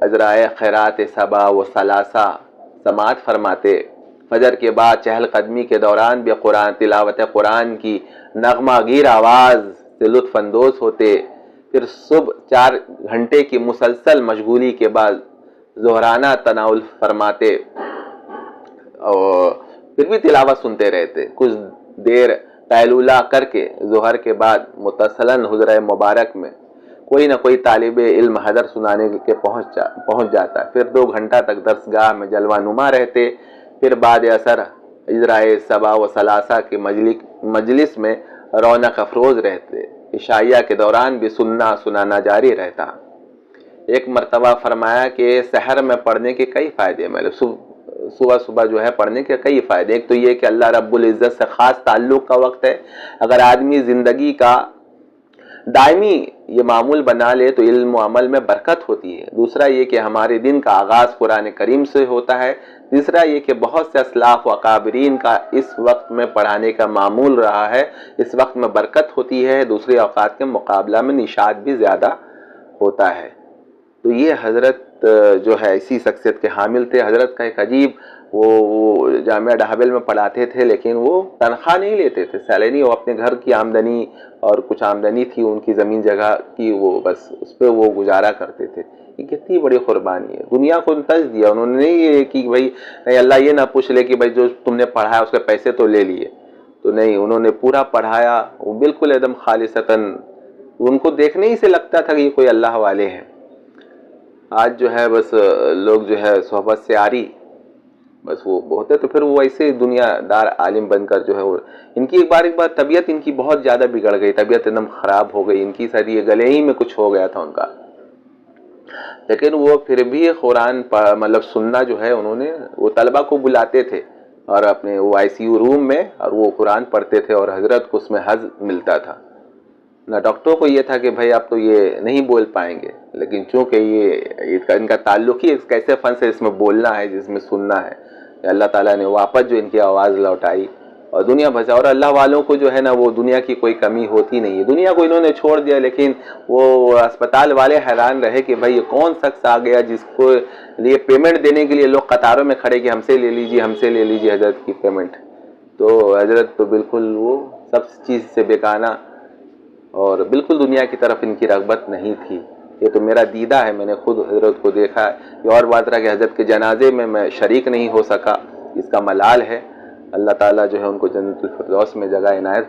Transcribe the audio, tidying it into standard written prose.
ازرائے خیرات صبا و ثلاثہ سماعت فرماتے، فجر کے بعد چہل قدمی کے دوران بھی تلاوت قرآن کی نغمہ گیر آواز سے لطف اندوز ہوتے، پھر صبح 4 گھنٹے کی مسلسل مشغولی کے بعد ظہرانہ تناول فرماتے اور پھر بھی تلاوت سنتے رہتے، کچھ دیر قیلولہ کر کے ظہر کے بعد متصلاً حضرہ مبارک میں کوئی نہ کوئی طالب علم حضر سنانے کے پہنچ جاتا، پھر 2 گھنٹہ تک درسگاہ میں جلوہ نما رہتے، پھر بعد اثر اجرائے سبا و ثلاثہ کے مجلس میں رونق افروز رہتے، عشائیہ کے دوران بھی سنانا جاری رہتا۔ ایک مرتبہ فرمایا کہ سحر میں پڑھنے کے کئی فائدے، صبح جو ہے پڑھنے کے کئی فائدے، ایک تو یہ کہ اللہ رب العزت سے خاص تعلق کا وقت ہے، اگر آدمی زندگی کا دائمی یہ معمول بنا لے تو علم و عمل میں برکت ہوتی ہے، دوسرا یہ کہ ہمارے دن کا آغاز قرآن کریم سے ہوتا ہے، تیسرا یہ کہ بہت سے اسلاف و اکابرین کا اس وقت میں پڑھانے کا معمول رہا ہے، اس وقت میں برکت ہوتی ہے، دوسرے اوقات کے مقابلہ میں نشاط بھی زیادہ ہوتا ہے۔ تو یہ حضرت جو ہے اسی شخصیت کے حامل تھے۔ حضرت کا ایک عجیب، وہ جامعہ ڈھابل میں پڑھاتے تھے لیکن وہ تنخواہ نہیں لیتے تھے، سیلری، وہ اپنے گھر کی آمدنی اور کچھ آمدنی تھی ان کی زمین جگہ کی، وہ بس اس پہ وہ گزارا کرتے تھے۔ یہ کتنی بڑی قربانی ہے، دنیا کو تج دیا انہوں نے، نہیں یہ کہ بھائی اللہ یہ نہ پوچھ لے کہ بھائی جو تم نے پڑھایا اس کے پیسے تو لے لیے، تو نہیں، انہوں نے پورا پڑھایا، وہ بالکل ایک دم خالصتاً، ان کو دیکھنے ہی سے لگتا تھا کہ یہ کوئی اللہ والے ہیں۔ آج جو ہے بس لوگ جو ہے صحبت سے آری، بس وہ ہوتے تو پھر وہ ایسے دنیا دار عالم بن کر جو ہے وہ، ان کی ایک بار طبیعت ان کی بہت زیادہ بگڑ گئی، طبیعت ایک دم خراب ہو گئی ان کی، شاید یہ گلے ہی میں کچھ ہو گیا تھا ان کا، لیکن وہ پھر بھی قرآن مطلب سننا جو ہے انہوں نے، وہ طلبہ کو بلاتے تھے اور اپنے وہ ICU روم میں، اور وہ قرآن پڑھتے تھے اور حضرت کو اس میں حظ ملتا تھا۔ نہ ڈاکٹروں کو یہ تھا کہ بھائی آپ تو یہ نہیں بول پائیں گے، لیکن چونکہ یہ ان کا تعلق ہی ایک ایسے فن سے اس میں بولنا ہے جس میں سننا ہے، اللہ تعالیٰ نے واپس جو ان کی آواز لوٹائی اور دنیا بھر، اور اللہ والوں کو جو ہے نا وہ دنیا کی کوئی کمی ہوتی نہیں ہے، دنیا کو انہوں نے چھوڑ دیا، لیکن وہ اسپتال والے حیران رہے کہ بھائی یہ کون شخص آ گیا جس کو لیے پیمنٹ دینے کے لیے لوگ قطاروں میں کھڑے کہ ہم سے لے لیجیے، ہم سے لے لیجیے حضرت کی پیمنٹ۔ تو حضرت تو بالکل وہ سب چیز سے بیگانہ اور بالکل دنیا کی طرف ان کی رغبت نہیں تھی۔ یہ تو میرا دیدہ ہے، میں نے خود حضرت کو دیکھا ہے۔ یہ اور بات رہا کہ حضرت کے جنازے میں شریک نہیں ہو سکا، اس کا ملال ہے، اللہ تعالیٰ جو ہے ان کو جنت الفردوس میں جگہ عنایت